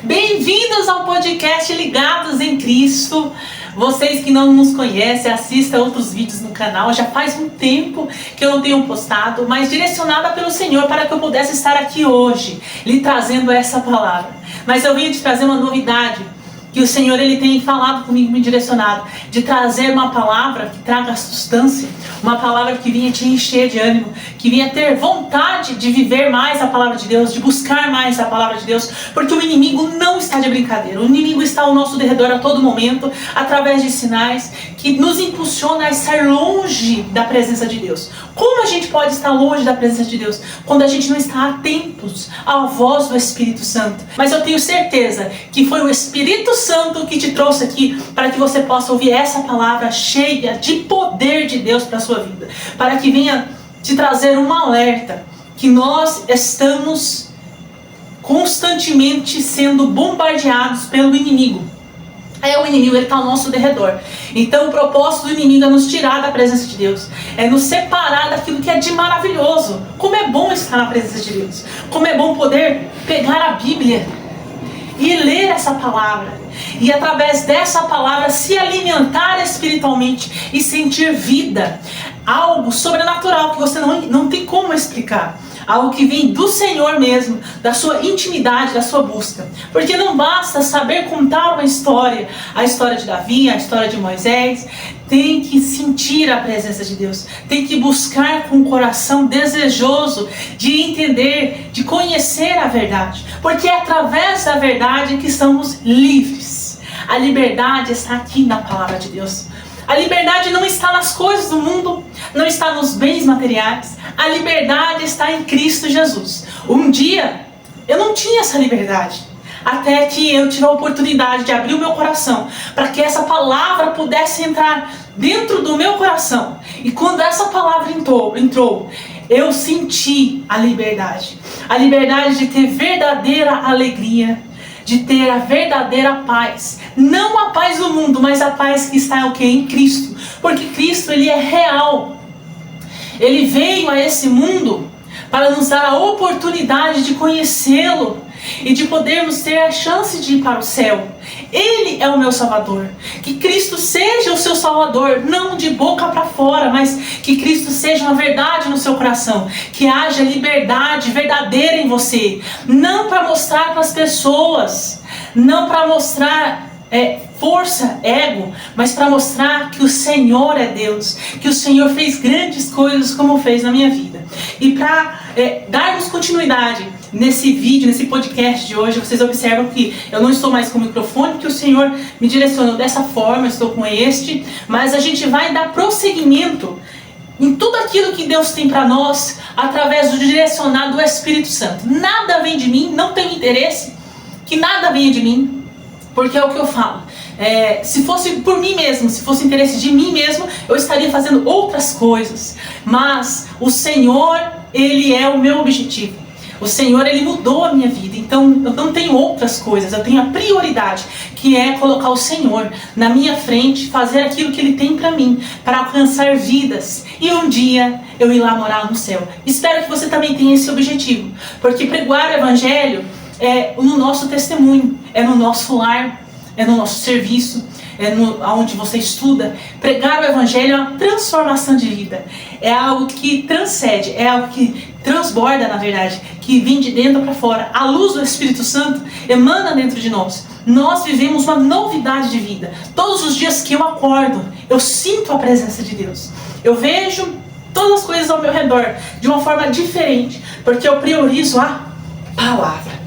Bem-vindos ao podcast Ligados em Cristo. Vocês que não nos conhecem, assistam outros vídeos no canal. Já faz um tempo que eu não tenho postado, mas direcionada pelo Senhor para que eu pudesse estar aqui hoje, lhe trazendo essa palavra. Mas eu vim te trazer uma novidade, que o Senhor ele tem falado comigo, me direcionado, de trazer uma palavra que traga sustância, uma palavra que vinha te encher de ânimo, que vinha ter vontade de viver mais a palavra de Deus, de buscar mais a palavra de Deus, porque o inimigo não está de brincadeira. O inimigo está ao nosso derredor a todo momento, através de sinais que nos impulsiona a estar longe da presença de Deus. Como a gente pode estar longe da presença de Deus? Quando a gente não está atentos à voz do Espírito Santo. Mas eu tenho certeza que foi o Espírito Santo que te trouxe aqui para que você possa ouvir essa palavra cheia de poder de Deus para a sua vida, para que venha te trazer um alerta que nós estamos constantemente sendo bombardeados pelo inimigo. O inimigo está ao nosso derredor. Então o propósito do inimigo é nos tirar da presença de Deus, é nos separar daquilo que é de maravilhoso. Como é bom estar na presença de Deus, como é bom poder pegar a Bíblia e ler essa palavra, e através dessa palavra se alimentar espiritualmente e sentir vida, algo sobrenatural que você não tem como explicar, algo que vem do Senhor mesmo, da sua intimidade, da sua busca. Porque não basta saber contar uma história, a história de Davi, a história de Moisés. Tem que sentir a presença de Deus, tem que buscar com o coração desejoso de entender, de conhecer a verdade, porque é através da verdade que somos livres. A liberdade está aqui na palavra de Deus. A liberdade não está nas coisas do mundo, não está nos bens materiais. A liberdade está em Cristo Jesus. Um dia eu não tinha essa liberdade, até que eu tive a oportunidade de abrir o meu coração para que essa palavra pudesse entrar dentro do meu coração. E quando essa palavra entrou, eu senti a liberdade de ter verdadeira alegria, de ter a verdadeira paz. Não a paz do mundo, mas a paz que está em Cristo. Porque Cristo ele é real. Ele veio a esse mundo para nos dar a oportunidade de conhecê-lo e de podermos ter a chance de ir para o céu. Ele é o meu Salvador. Que Cristo seja o seu Salvador, não de boca para fora, mas que Cristo seja uma verdade no seu coração, que haja liberdade verdadeira em você, não para mostrar para as pessoas, não para mostrar força, ego, mas para mostrar que o Senhor é Deus, que o Senhor fez grandes coisas como fez na minha vida. E para darmos continuidade nesse vídeo, nesse podcast de hoje, vocês observam que eu não estou mais com o microfone, que o Senhor me direcionou dessa forma, eu estou com este, mas a gente vai dar prosseguimento em tudo aquilo que Deus tem para nós, através do direcionado do Espírito Santo. Nada vem de mim, não tenho interesse que nada venha de mim, porque é o que eu falo. Se fosse por mim mesmo, se fosse interesse de mim mesmo, eu estaria fazendo outras coisas. Mas o Senhor, Ele é o meu objetivo. O Senhor, Ele mudou a minha vida. Então eu não tenho outras coisas, eu tenho a prioridade, que é colocar o Senhor na minha frente, fazer aquilo que Ele tem para mim, para alcançar vidas. E um dia eu ir lá morar no céu. Espero que você também tenha esse objetivo, porque pregar o Evangelho é no nosso testemunho, é no nosso lar, é no nosso serviço, onde você estuda. Pregar o Evangelho é uma transformação de vida, é algo que transcende, é algo que transborda, na verdade, que vem de dentro para fora. A luz do Espírito Santo emana dentro de nós. Nós vivemos uma novidade de vida. Todos os dias que eu acordo, eu sinto a presença de Deus. Eu vejo todas as coisas ao meu redor de uma forma diferente, porque eu priorizo a palavra.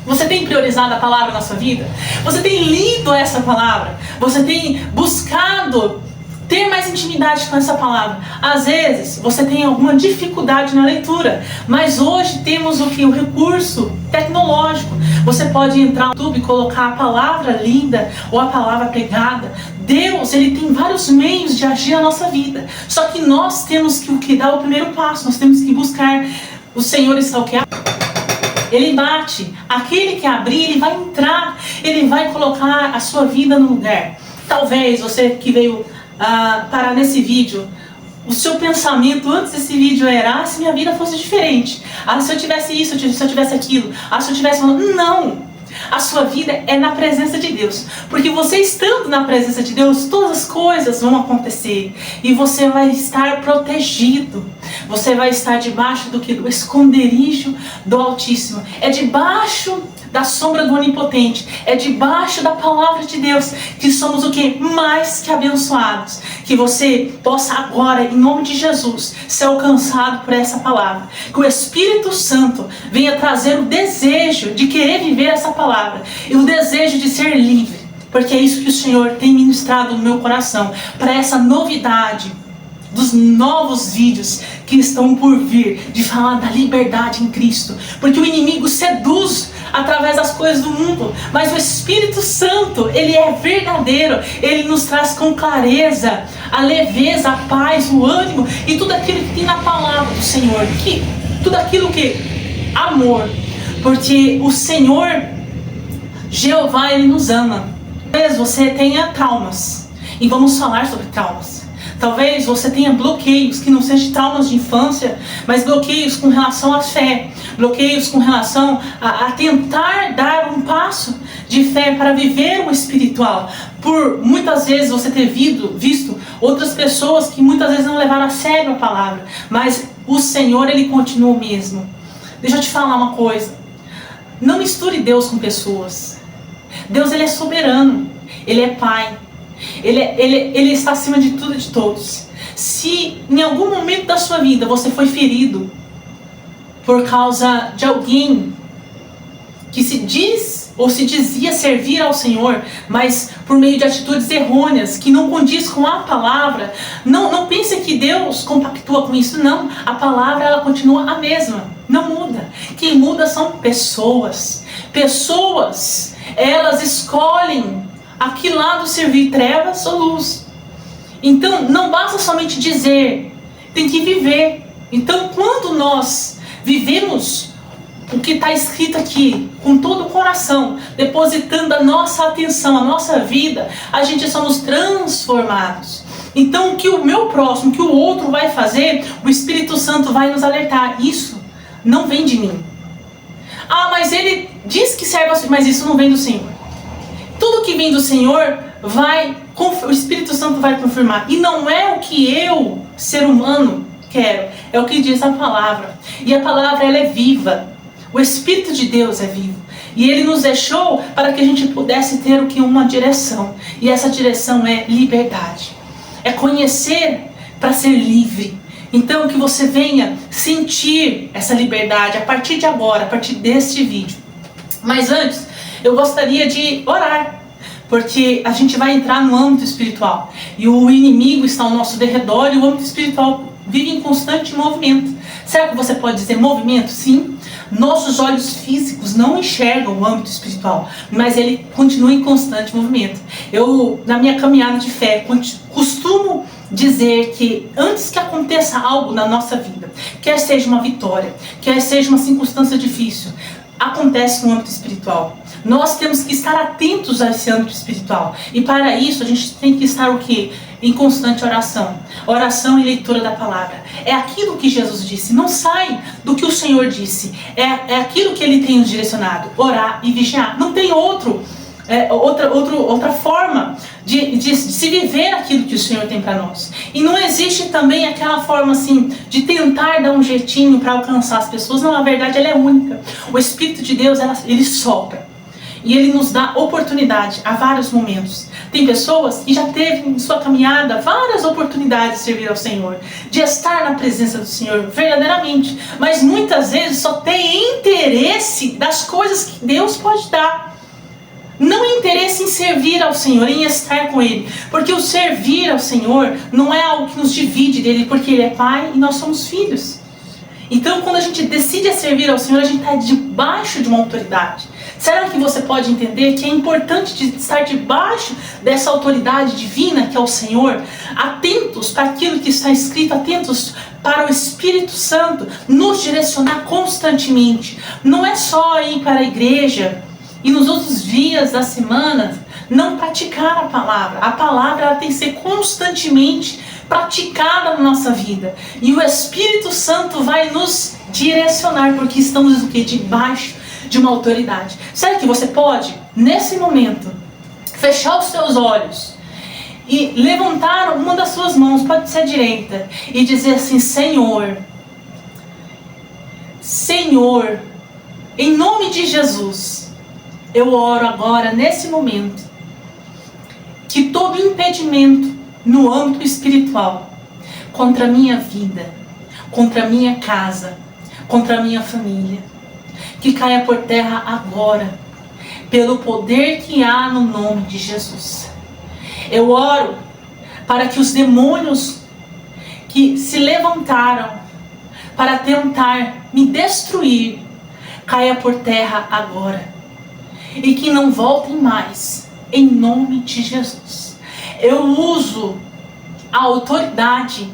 Você tem priorizado a palavra na sua vida? Você tem lido essa palavra? Você tem buscado ter mais intimidade com essa palavra? Às vezes você tem alguma dificuldade na leitura, mas hoje temos o recurso tecnológico. Você pode entrar no YouTube e colocar a palavra linda ou a palavra pregada. Deus, Ele tem vários meios de agir na nossa vida. Só que nós temos que dar o primeiro passo. Nós temos que buscar. O Senhor está Ele bate. Aquele que abrir, Ele vai entrar. Ele vai colocar a sua vida no lugar. Talvez você que veio parar nesse vídeo, o seu pensamento antes desse vídeo era: se minha vida fosse diferente, se eu tivesse isso, se eu tivesse aquilo, se eu tivesse... Não! a sua vida é na presença de Deus. Porque você estando na presença de Deus, todas as coisas vão acontecer. E você vai estar protegido. Você vai estar debaixo do esconderijo do Altíssimo. É debaixo da sombra do Onipotente. É debaixo da palavra de Deus que somos o que? Mais que abençoados. Que você possa agora, em nome de Jesus, ser alcançado por essa palavra. Que o Espírito Santo venha trazer o desejo de querer viver essa palavra. E o desejo de ser livre. Porque é isso que o Senhor tem ministrado no meu coração. Para essa novidade dos novos vídeos que estão por vir, de falar da liberdade em Cristo. Porque o inimigo seduz através das coisas do mundo, mas o Espírito Santo, ele é verdadeiro, ele nos traz com clareza a leveza, a paz, o ânimo e tudo aquilo que tem na palavra do Senhor, tudo aquilo que amor, porque o Senhor Jeová, ele nos ama. Talvez você tenha traumas, e vamos falar sobre traumas. Talvez você tenha bloqueios, que não sejam traumas de infância, mas bloqueios com relação à fé, bloqueios com relação a tentar dar um passo de fé para viver o espiritual. Por muitas vezes você ter visto outras pessoas que muitas vezes não levaram a sério a palavra, mas o Senhor, ele continua o mesmo. Deixa eu te falar uma coisa, não misture Deus com pessoas. Deus, ele é soberano, ele é Pai. Ele está acima de tudo e de todos. Se em algum momento da sua vida você foi ferido por causa de alguém que se diz ou se dizia servir ao Senhor, mas por meio de atitudes errôneas, que não condiz com a palavra, não pense que Deus compactua com isso, não. A palavra, ela continua a mesma, não muda. Quem muda são pessoas. Pessoas, elas escolhem a que lado servir, trevas ou luz. Então não basta somente dizer, tem que viver. Então quando nós vivemos o que está escrito aqui com todo o coração, depositando a nossa atenção, a nossa vida, a gente somos transformados. Então o que o meu próximo, o que o outro vai fazer, o Espírito Santo vai nos alertar. Isso não vem de mim. Ah, mas ele diz que serve assim, mas isso não vem do Senhor. Tudo que vem do Senhor, o Espírito Santo vai confirmar. E não é o que eu, ser humano, quero. É o que diz a palavra. E a palavra, ela é viva. O Espírito de Deus é vivo. E ele nos deixou para que a gente pudesse ter o que? Uma direção. E essa direção é liberdade. É conhecer para ser livre. Então que você venha sentir essa liberdade a partir de agora, a partir deste vídeo. Mas antes, eu gostaria de orar, porque a gente vai entrar no âmbito espiritual. E o inimigo está ao nosso derredor e o âmbito espiritual vive em constante movimento. Será que você pode dizer movimento? Sim. Nossos olhos físicos não enxergam o âmbito espiritual, mas ele continua em constante movimento. Eu, na minha caminhada de fé, costumo dizer que antes que aconteça algo na nossa vida, quer seja uma vitória, quer seja uma circunstância difícil, acontece no âmbito espiritual. Nós temos que estar atentos a esse âmbito espiritual. E para isso a gente tem que estar o quê? Em constante oração. Oração e leitura da palavra. É aquilo que Jesus disse. Não sai do que o Senhor disse. É aquilo que Ele tem nos direcionado. Orar e vigiar. Não tem outra forma de se viver aquilo que o Senhor tem para nós. E não existe também aquela forma assim de tentar dar um jeitinho para alcançar as pessoas. Não, na verdade ela é única. O Espírito de Deus, ele sopra. E ele nos dá oportunidade a vários momentos. Tem pessoas que já teve em sua caminhada várias oportunidades de servir ao Senhor, de estar na presença do Senhor verdadeiramente, mas muitas vezes só tem interesse das coisas que Deus pode dar. Não interesse em servir ao Senhor, em estar com Ele. Porque o servir ao Senhor não é algo que nos divide dele, porque Ele é Pai e nós somos filhos. Então quando a gente decide servir ao Senhor, a gente está debaixo de uma autoridade. Será que você pode entender que é importante estar debaixo dessa autoridade divina que é o Senhor? Atentos para aquilo que está escrito, atentos para o Espírito Santo nos direcionar constantemente. Não é só ir para a igreja e nos outros dias da semana não praticar a palavra. A palavra ela tem que ser constantemente praticada na nossa vida. E o Espírito Santo vai nos direcionar, porque estamos o quê? Debaixo de uma autoridade. Será que você pode, nesse momento, fechar os seus olhos e levantar uma das suas mãos, pode ser a direita, e dizer assim: Senhor, Senhor, em nome de Jesus, eu oro agora, nesse momento, que todo impedimento no âmbito espiritual contra a minha vida, contra a minha casa, contra a minha família, que caia por terra agora, pelo poder que há no nome de Jesus. Eu oro para que os demônios que se levantaram para tentar me destruir, caia por terra agora. E que não voltem mais, em nome de Jesus. Eu uso a autoridade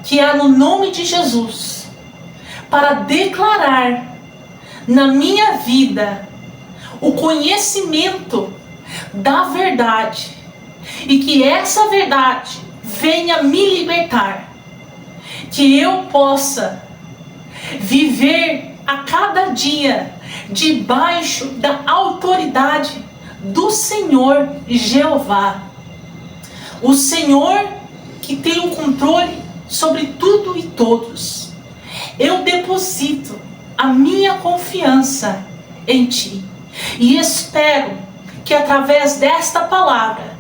que há no nome de Jesus para declarar na minha vida o conhecimento da verdade, e que essa verdade venha me libertar, que eu possa viver a cada dia debaixo da autoridade do Senhor Jeová, o Senhor que tem o controle sobre tudo e todos. Eu deposito a minha confiança em Ti e espero que através desta palavra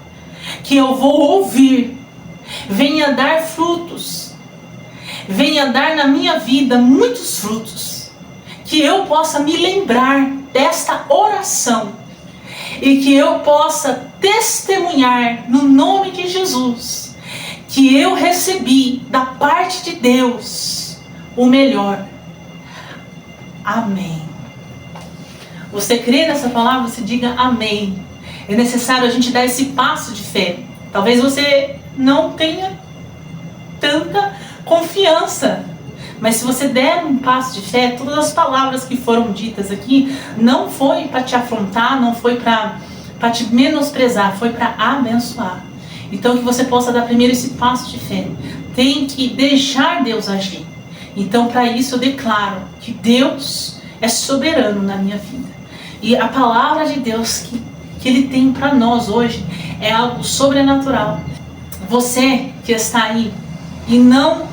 que eu vou ouvir venha dar frutos, venha dar na minha vida muitos frutos, que eu possa me lembrar desta oração e que eu possa testemunhar no nome de Jesus que eu recebi da parte de Deus o melhor. Amém. Você crê nessa palavra? Você diga amém. É necessário a gente dar esse passo de fé. Talvez você não tenha tanta confiança, mas se você der um passo de fé, todas as palavras que foram ditas aqui não foi para te afrontar, não foi para te menosprezar, foi para abençoar. Então que você possa dar primeiro esse passo de fé. Tem que deixar Deus agir. Então para isso eu declaro que Deus é soberano na minha vida. E a palavra de Deus que Ele tem para nós hoje é algo sobrenatural. Você que está aí e não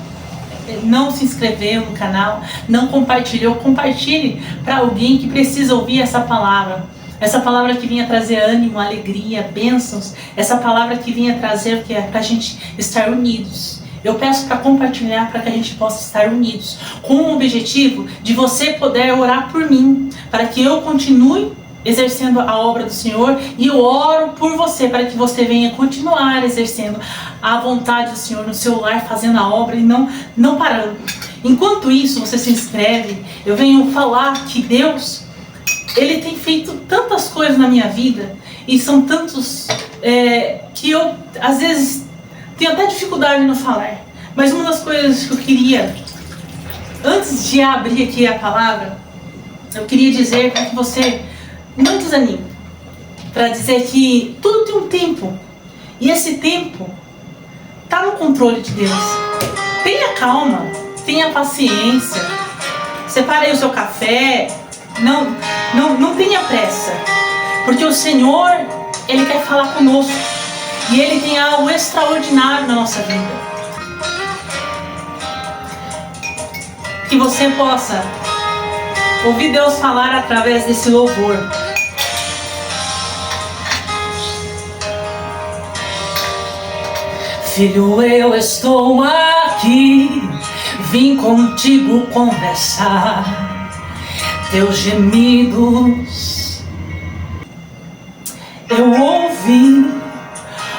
se inscreveu no canal, não compartilhou, compartilhe para alguém que precisa ouvir essa palavra. Essa palavra que vinha trazer ânimo, alegria, bênçãos. Essa palavra que vinha trazer que é para a gente estar unidos. Eu peço para compartilhar para que a gente possa estar unidos, com o objetivo de você poder orar por mim, para que eu continue exercendo a obra do Senhor, e eu oro por você para que você venha continuar exercendo a vontade do Senhor no seu lar, fazendo a obra e não parando. Enquanto isso, você se inscreve, eu venho falar que Deus, Ele tem feito tantas coisas na minha vida, e são tantos que eu, às vezes, tenho até dificuldade no falar. Mas uma das coisas que eu queria, antes de abrir aqui a palavra, eu queria dizer para que você não desanime. Para dizer que tudo tem um tempo. E esse tempo está no controle de Deus. Tenha calma, tenha paciência. Separe aí o seu café. Não tenha pressa. Porque o Senhor, Ele quer falar conosco. E Ele tem algo extraordinário na nossa vida. Que você possa ouvir Deus falar através desse louvor. Filho, eu estou aqui, vim contigo conversar. Teus gemidos eu ouvi.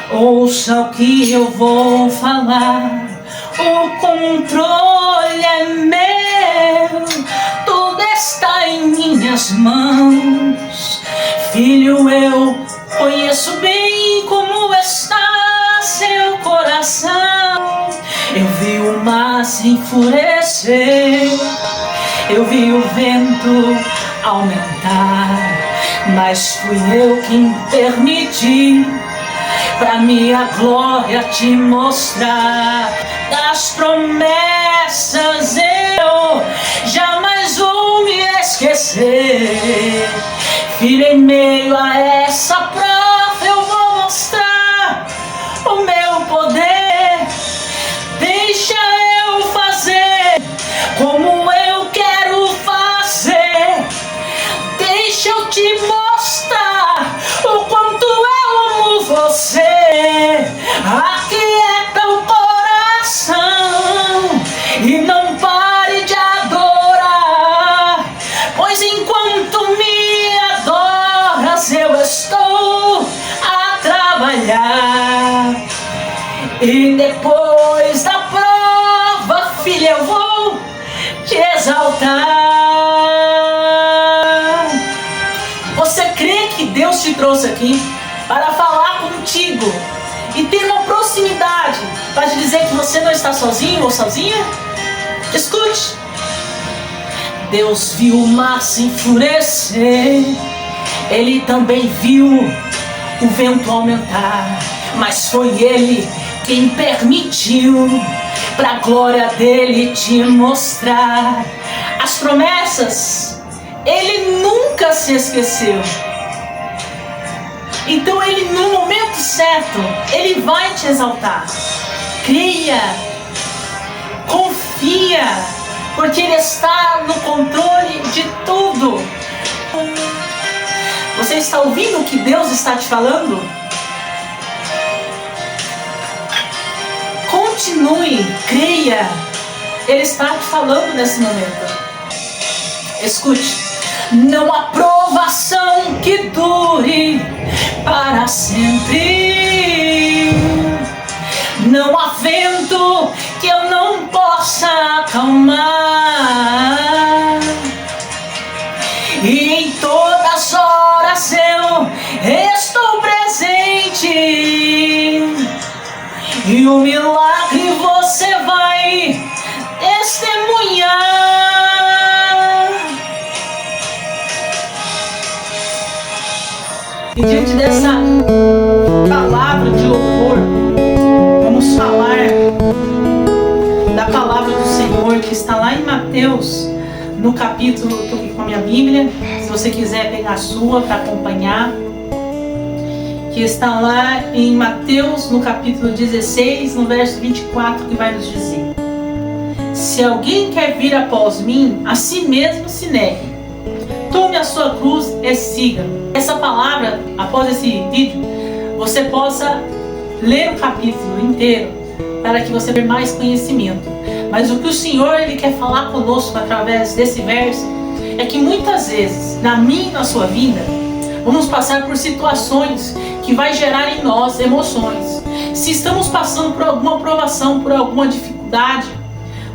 Ouça o que eu vou falar. O controle é meu, tudo está em minhas mãos. Filho, eu conheço bem como está seu coração. Eu vi o mar se enfurecer, eu vi o vento aumentar, mas fui eu quem permiti pra minha glória te mostrar. Das promessas eu jamais vou me esquecer. Filho, em meio a essa prova eu vou mostrar o meu poder. Deixa eu fazer como eu quero fazer. Deixa eu te mostrar o quanto eu amo você. Aquieta o coração e não pare de adorar, pois enquanto me adoras eu estou a trabalhar. E depois da prova, filha, eu vou te exaltar. Você crê que Deus te trouxe aqui para falar contigo e ter uma proximidade para te dizer que você não está sozinho ou sozinha? Escute. Deus viu o mar se enfurecer, Ele também viu o vento aumentar, mas foi Ele quem permitiu para a glória dele te mostrar. As promessas, Ele nunca se esqueceu. Então Ele, no momento certo, Ele vai te exaltar. Creia, confia, porque Ele está no controle de tudo. Você está ouvindo o que Deus está te falando? Continue, creia. Ele está te falando nesse momento. Escute. Não há provação que dure para sempre. Não há vento que eu não possa acalmar. E em todas as horas eu estou presente. E o milagre você vai testemunhar. E diante dessa palavra de louvor, vamos falar da palavra do Senhor que está lá em Mateus, no capítulo, estou aqui com a minha Bíblia, se você quiser pegar a sua para acompanhar, que está lá em Mateus, no capítulo 16, no verso 24, que vai nos dizer: se alguém quer vir após mim, a si mesmo se negue. Tome a sua cruz e siga. Essa palavra, após esse vídeo, você possa ler o capítulo inteiro para que você tenha mais conhecimento. Mas o que o Senhor Ele quer falar conosco através desse verso é que muitas vezes, na minha e na sua vida, vamos passar por situações que vai gerar em nós emoções. Se estamos passando por alguma provação, por alguma dificuldade,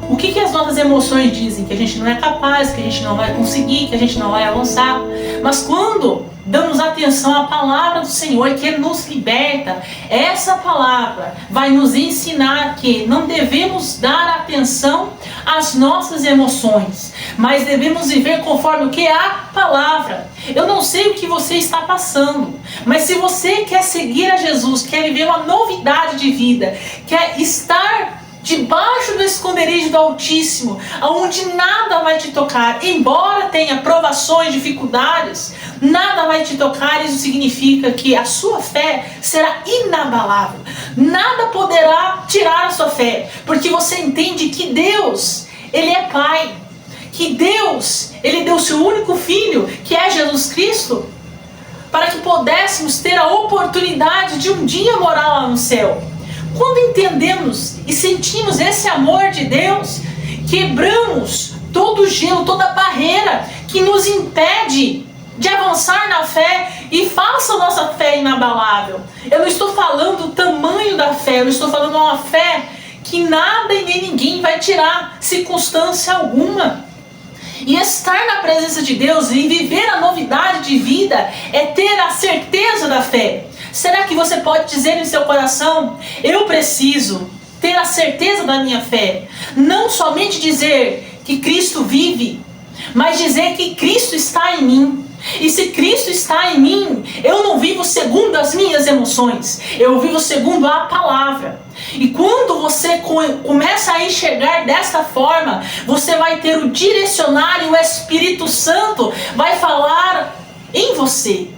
o que as nossas emoções dizem? Que a gente não é capaz, que a gente não vai conseguir, que a gente não vai avançar. Mas quando damos atenção à palavra do Senhor, que nos liberta, essa palavra vai nos ensinar que não devemos dar atenção às nossas emoções, mas devemos viver conforme o que é a palavra. Eu não sei o que você está passando, mas se você quer seguir a Jesus, quer viver uma novidade de vida, quer estar debaixo do esconderijo do Altíssimo, onde nada vai te tocar, embora tenha provações, dificuldades, nada vai te tocar. Isso significa que a sua fé será inabalável, nada poderá tirar a sua fé, porque você entende que Deus, Ele é Pai, que Deus, Ele deu seu único Filho, que é Jesus Cristo, para que pudéssemos ter a oportunidade de um dia morar lá no céu. Quando entendemos e sentimos esse amor de Deus, quebramos todo o gelo, toda a barreira que nos impede de avançar na fé e faça a nossa fé inabalável. Eu não estou falando do tamanho da fé, eu estou falando de uma fé que nada e nem ninguém vai tirar, circunstância alguma. E estar na presença de Deus e viver a novidade de vida é ter a certeza da fé. Será que você pode dizer em seu coração: eu preciso ter a certeza da minha fé? Não somente dizer que Cristo vive, mas dizer que Cristo está em mim. E se Cristo está em mim, eu não vivo segundo as minhas emoções, eu vivo segundo a palavra. E quando você começa a enxergar desta forma, você vai ter o direcionário, o Espírito Santo vai falar em você.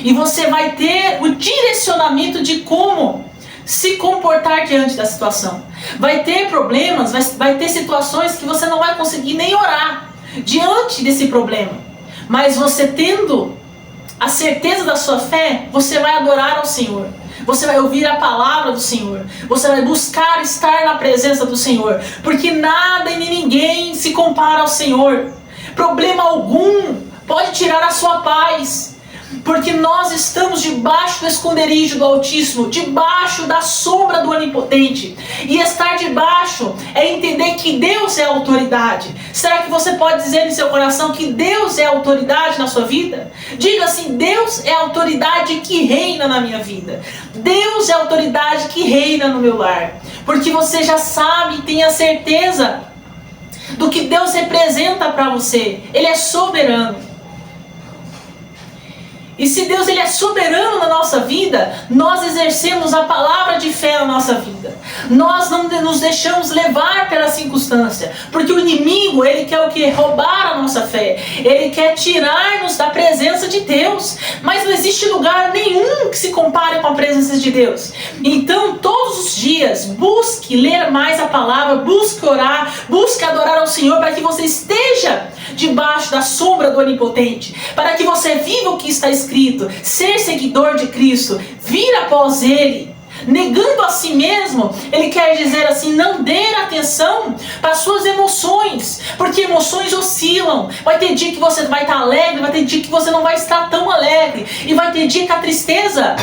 E você vai ter o direcionamento de como se comportar diante da situação. Vai ter problemas, vai ter situações que você não vai conseguir nem orar diante desse problema. Mas você tendo a certeza da sua fé, você vai adorar ao Senhor. Você vai ouvir a palavra do Senhor. Você vai buscar estar na presença do Senhor. Porque nada e ninguém se compara ao Senhor. Problema algum pode tirar a sua paz. Porque nós estamos debaixo do esconderijo do Altíssimo, debaixo da sombra do Onipotente. E estar debaixo é entender que Deus é a autoridade. Será que você pode dizer em seu coração que Deus é a autoridade na sua vida? Diga assim: Deus é a autoridade que reina na minha vida. Deus é a autoridade que reina no meu lar. Porque você já sabe e tem a certeza do que Deus representa para você. Ele é soberano. E se Deus ele é soberano na nossa vida, nós exercemos a palavra de fé na nossa vida. Nós não nos deixamos levar pela circunstância. Porque o inimigo, ele quer o quê? Roubar a nossa fé. Ele quer tirar-nos da presença de Deus. Mas não existe lugar nenhum que se compare com a presença de Deus. Então, todos os dias, busque ler mais a palavra, busque orar, busque adorar ao Senhor, para que você esteja debaixo da sombra do Onipotente, para que você viva o que está escrito, ser seguidor de Cristo, vir após Ele, negando a si mesmo. Ele quer dizer assim: não dê atenção para suas emoções, porque emoções oscilam. Vai ter dia que você vai estar alegre, vai ter dia que você não vai estar tão alegre, e vai ter dia que a tristeza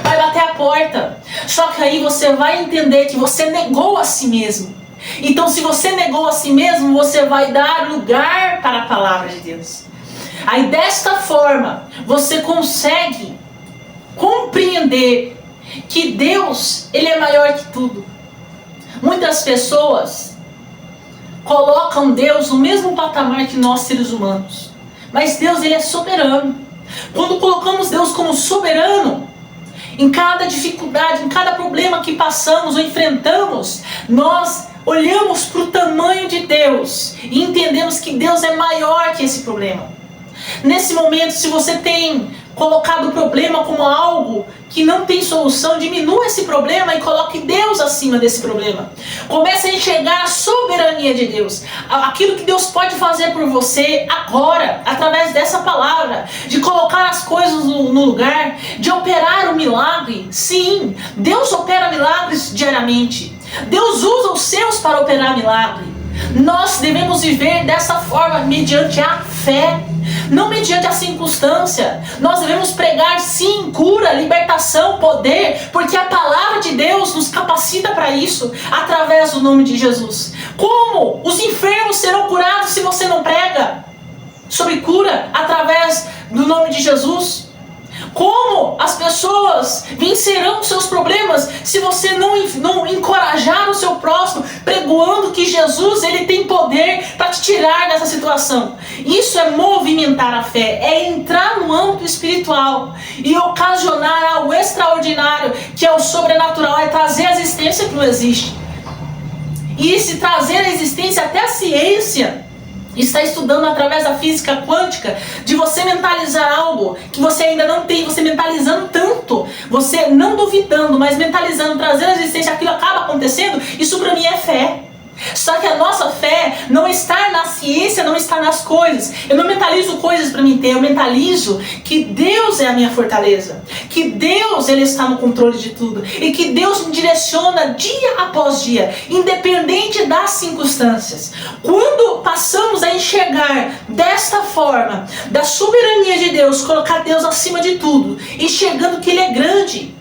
vai bater a porta. Só que aí você vai entender que você negou a si mesmo. Então, se você negou a si mesmo, você vai dar lugar para a palavra de Deus. Aí, desta forma, você consegue compreender que Deus, Ele é maior que tudo. Muitas pessoas colocam Deus no mesmo patamar que nós, seres humanos. Mas Deus, Ele é soberano. Quando colocamos Deus como soberano, em cada dificuldade, em cada problema que passamos ou enfrentamos, nós olhamos para o tamanho de Deus e entendemos que Deus é maior que esse problema. Nesse momento, se você tem colocado o problema como algo que não tem solução, diminua esse problema e coloque Deus acima desse problema. Comece a enxergar a soberania de Deus, aquilo que Deus pode fazer por você agora, através dessa palavra, de colocar as coisas no lugar, de operar o milagre. Sim, Deus opera milagres diariamente. Deus usa os seus para operar milagre. Nós devemos viver dessa forma, mediante a fé, não mediante a circunstância. Nós devemos pregar sim, cura, libertação, poder, porque a palavra de Deus nos capacita para isso, através do nome de Jesus. Como os enfermos serão curados se você não prega sobre cura através do nome de Jesus? Como as pessoas vencerão seus problemas se você não encorajar o seu próximo, pregoando que Jesus ele tem poder para te tirar dessa situação? Isso é movimentar a fé, é entrar no âmbito espiritual e ocasionar algo extraordinário, que é o sobrenatural, é trazer a existência que não existe. E se trazer a existência, até a ciência está estudando através da física quântica, de você mentalizar algo que você ainda não tem, você mentalizando tanto, você não duvidando, mas mentalizando, trazendo a existência, aquilo acaba acontecendo. Isso para mim é fé. Só que a nossa fé não está na ciência, não está nas coisas. Eu não mentalizo coisas para mim ter, eu mentalizo que Deus é a minha fortaleza, que Deus ele está no controle de tudo e que Deus me direciona dia após dia, independente das circunstâncias. Quando passamos a enxergar desta forma, da soberania de Deus, colocar Deus acima de tudo, enxergando que Ele é grande,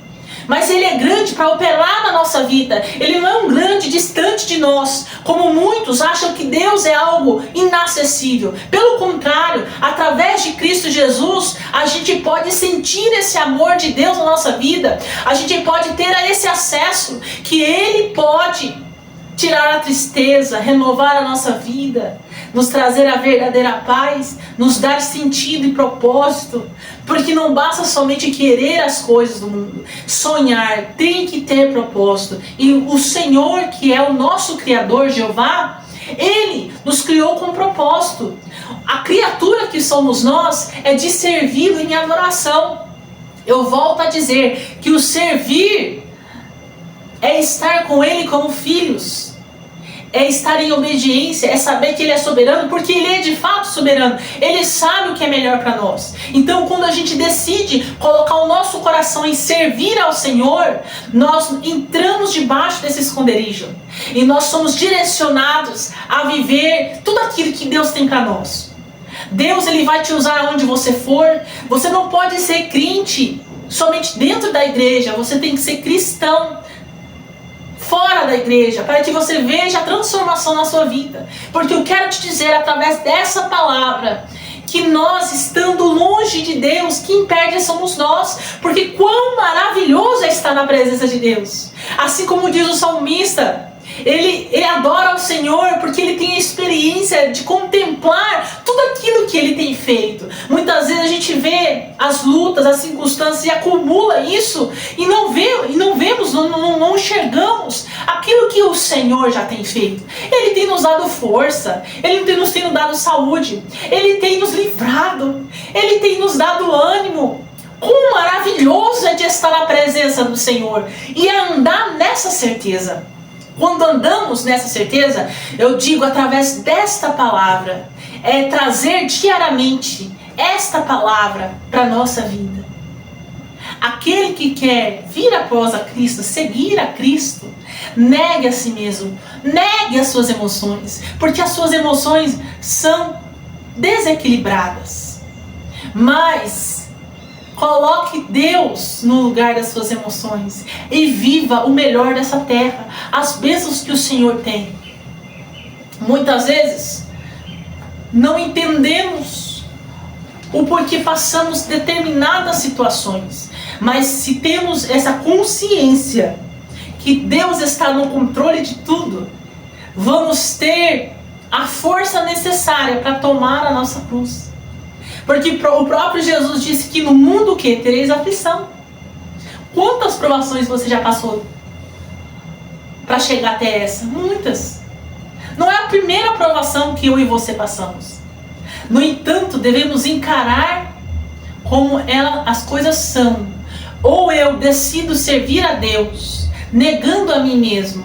mas Ele é grande para operar na nossa vida. Ele não é um grande distante de nós, como muitos acham que Deus é algo inacessível. Pelo contrário, através de Cristo Jesus, a gente pode sentir esse amor de Deus na nossa vida. A gente pode ter esse acesso que Ele pode tirar a tristeza, renovar a nossa vida, nos trazer a verdadeira paz, nos dar sentido e propósito, porque não basta somente querer as coisas do mundo, sonhar, tem que ter propósito. E o Senhor, que é o nosso Criador, Jeová, Ele nos criou com propósito. A criatura que somos nós é de servi-lo em adoração. Eu volto a dizer que o servir é estar com Ele como filhos, é estar em obediência, é saber que Ele é soberano, porque Ele é de fato soberano. Ele sabe o que é melhor para nós. Então, quando a gente decide colocar o nosso coração em servir ao Senhor, nós entramos debaixo desse esconderijo. E nós somos direcionados a viver tudo aquilo que Deus tem para nós. Deus, Ele vai te usar onde você for. Você não pode ser crente somente dentro da igreja. Você tem que ser cristão fora da igreja, para que você veja a transformação na sua vida. Porque eu quero te dizer, através dessa palavra, que nós, estando longe de Deus, quem perde somos nós. Porque quão maravilhoso é estar na presença de Deus. Assim como diz o salmista, ele adora o Senhor porque ele tem a experiência de contemplar tudo aquilo que Ele tem feito. Muitas vezes a gente vê as lutas, as circunstâncias e acumula isso e não vemos, não enxergamos aquilo que o Senhor já tem feito. Ele tem nos dado força, Ele tem nos dado saúde, Ele tem nos livrado, Ele tem nos dado ânimo. Quão maravilhoso é de estar na presença do Senhor e andar nessa certeza. Quando andamos nessa certeza, eu digo através desta palavra, é trazer diariamente esta palavra para a nossa vida. Aquele que quer vir após a Cristo, seguir a Cristo, negue a si mesmo, negue as suas emoções, porque as suas emoções são desequilibradas. Mas coloque Deus no lugar das suas emoções e viva o melhor dessa terra, as bênçãos que o Senhor tem. Muitas vezes não entendemos o porquê passamos determinadas situações, mas se temos essa consciência que Deus está no controle de tudo, vamos ter a força necessária para tomar a nossa cruz. Porque o próprio Jesus disse que no mundo que tereis aflição. Quantas provações você já passou para chegar até essa? Muitas. Não é a primeira provação que eu e você passamos. No entanto, devemos encarar como as coisas são. Ou eu decido servir a Deus, negando a mim mesmo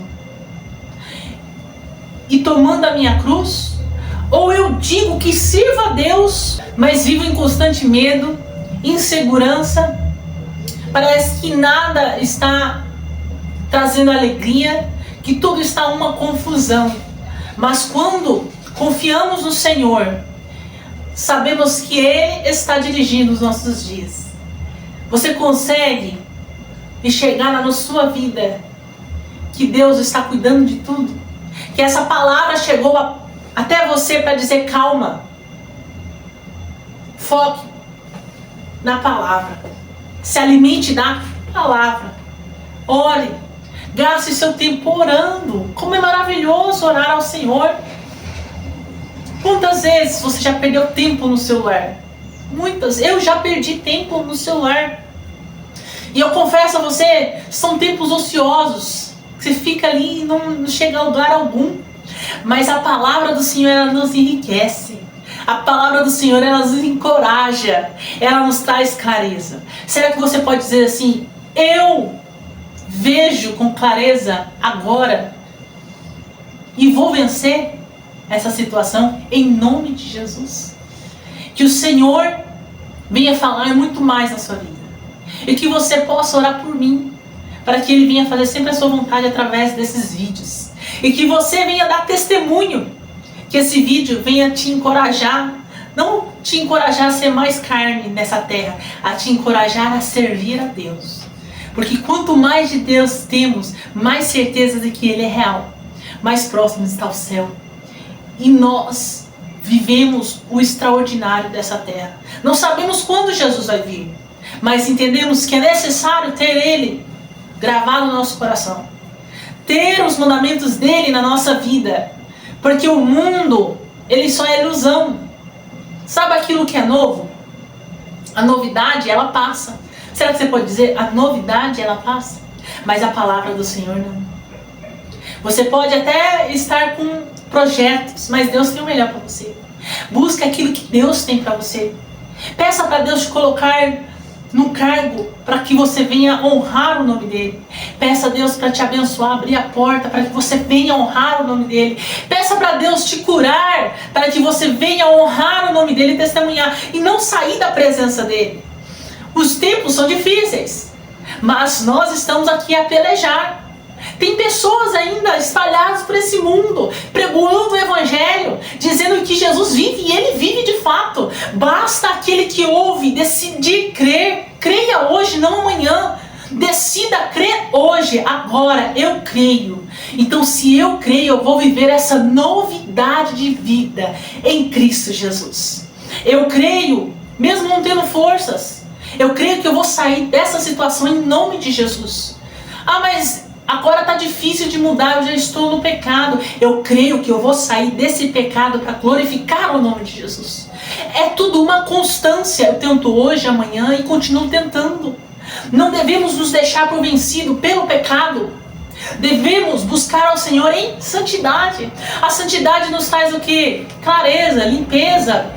e tomando a minha cruz, ou eu digo que sirvo a Deus, mas vivo em constante medo, insegurança, parece que nada está trazendo alegria, que tudo está uma confusão. Mas quando confiamos no Senhor, sabemos que Ele está dirigindo os nossos dias. Você consegue enxergar na sua vida que Deus está cuidando de tudo? Que essa palavra chegou até você para dizer calma. Foque na palavra. Se alimente da palavra. Ore. Gaste seu tempo orando. Como é maravilhoso orar ao Senhor. Quantas vezes você já perdeu tempo no celular? Muitas. Eu já perdi tempo no celular. E eu confesso a você, são tempos ociosos. Você fica ali e não chega a lugar algum. Mas a palavra do Senhor, ela nos enriquece. A palavra do Senhor, ela nos encoraja. Ela nos traz clareza. Será que você pode dizer assim: eu vejo com clareza agora e vou vencer essa situação em nome de Jesus? Que o Senhor venha falar muito mais na sua vida. E que você possa orar por mim, para que Ele venha fazer sempre a sua vontade através desses vídeos. E que você venha dar testemunho, que esse vídeo venha te encorajar, não te encorajar a ser mais carne nessa terra, a te encorajar a servir a Deus. Porque quanto mais de Deus temos, mais certeza de que Ele é real, mais próximo está o céu. E nós vivemos o extraordinário dessa terra. Não sabemos quando Jesus vai vir, mas entendemos que é necessário ter Ele gravado no nosso coração. ter os mandamentos dele na nossa vida. Porque o mundo, ele só é ilusão. Sabe aquilo que é novo? A novidade, ela passa. Será que você pode dizer, a novidade, ela passa? Mas a palavra do Senhor não. Você pode até estar com projetos, mas Deus tem o melhor para você. Busque aquilo que Deus tem para você. Peça para Deus te colocar num cargo para que você venha honrar o nome dele. Peça a Deus para te abençoar, abrir a porta para que você venha honrar o nome dele. Peça para Deus te curar para que você venha honrar o nome dele e testemunhar e não sair da presença dele. Os tempos são difíceis, mas nós estamos aqui a pelejar. Tem pessoas ainda espalhadas por esse mundo, pregando o evangelho, dizendo que Jesus vive e ele vive de fato. Basta aquele que ouve decidir crer. Creia hoje, não amanhã. Decida crer hoje, agora. Eu creio. Então, se eu creio, eu vou viver essa novidade de vida em Cristo Jesus. Eu creio, mesmo não tendo forças. Eu creio que eu vou sair dessa situação em nome de Jesus. Ah, mas agora está difícil de mudar, eu já estou no pecado. Eu creio que eu vou sair desse pecado para glorificar o nome de Jesus. É tudo uma constância. Eu tento hoje, amanhã e continuo tentando. Não devemos nos deixar por vencido pelo pecado. Devemos buscar ao Senhor em santidade. A santidade nos faz o quê? Clareza, limpeza.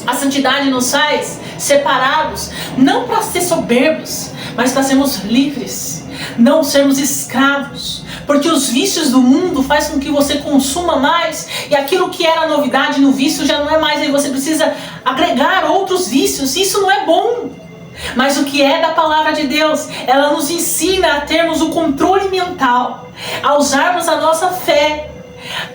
A santidade nos faz separados, não para ser soberbos, mas para sermos livres, não sermos escravos, porque os vícios do mundo fazem com que você consuma mais, e aquilo que era novidade no vício já não é mais, aí você precisa agregar outros vícios, isso não é bom. Mas o que é da palavra de Deus, ela nos ensina a termos o controle mental, a usarmos a nossa fé,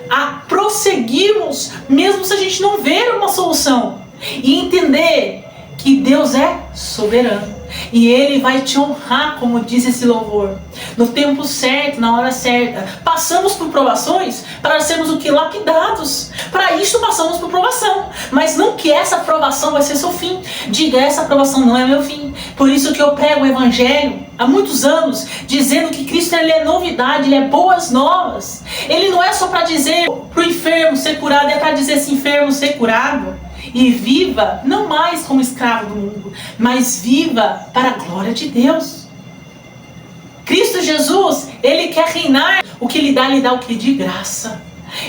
a prosseguirmos, mesmo se a gente não ver uma solução, e entender que Deus é soberano e Ele vai te honrar, como diz esse louvor, no tempo certo, na hora certa. Passamos por provações para sermos o que? Lapidados. Para isso passamos por provação, mas não que essa provação vai ser seu fim. Diga, essa provação não é meu fim. Por isso que eu prego o Evangelho há muitos anos, dizendo que Cristo, ele é novidade, Ele é boas novas. Ele não é só para dizer para o enfermo ser curado, é para dizer esse enfermo ser curado e viva, não mais como escravo do mundo, mas viva para a glória de Deus. Cristo Jesus, Ele quer reinar. O que Ele dá o que? De graça.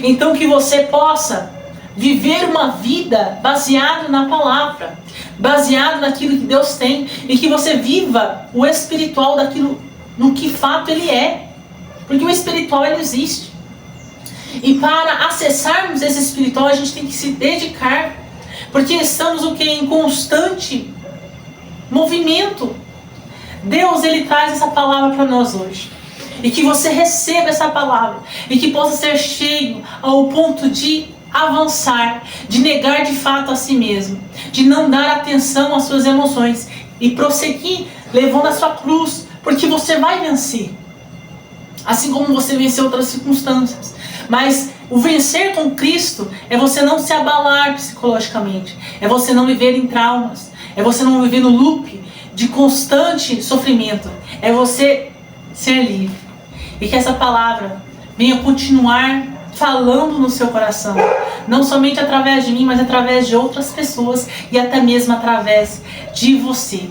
Então que você possa viver uma vida baseada na palavra, baseado naquilo que Deus tem, e que você viva o espiritual daquilo no que fato Ele é. Porque o espiritual, ele existe. E para acessarmos esse espiritual, a gente tem que se dedicar. Porque estamos o que? Em constante movimento. Deus, Ele traz essa palavra para nós hoje. E que você receba essa palavra. E que possa ser cheio ao ponto de avançar. De negar de fato a si mesmo. De não dar atenção às suas emoções. E prosseguir levando a sua cruz. Porque você vai vencer. Assim como você venceu outras circunstâncias. Mas o vencer com Cristo é você não se abalar psicologicamente. É você não viver em traumas. É você não viver no loop de constante sofrimento. É você ser livre. E que essa palavra venha continuar falando no seu coração. Não somente através de mim, mas através de outras pessoas. E até mesmo através de você.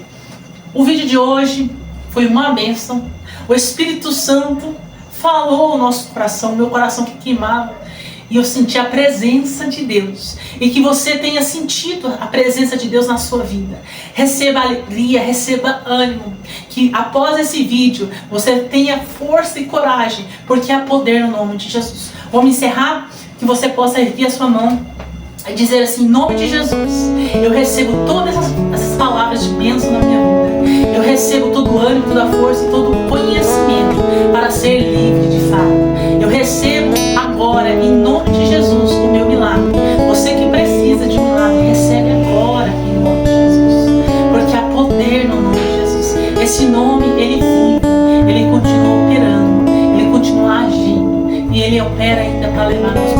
O vídeo de hoje foi uma bênção. O Espírito Santo falou o nosso coração, meu coração que queimava, e eu senti a presença de Deus, e que você tenha sentido a presença de Deus na sua vida. Receba alegria, receba ânimo, que após esse vídeo você tenha força e coragem, porque há poder no nome de Jesus. Vamos encerrar, que você possa erguer a sua mão e dizer assim: em nome de Jesus, eu recebo todas essas palavras de bênção na minha vida. Eu recebo todo o ânimo, toda a força e todo o conhecimento para ser livre de fato. Eu recebo agora, em nome de Jesus, o meu milagre. Você que precisa de um milagre, recebe agora, em nome de Jesus. Porque há poder no nome de Jesus. Esse nome, ele vive, ele continua operando, ele continua agindo. E ele opera ainda para levar nós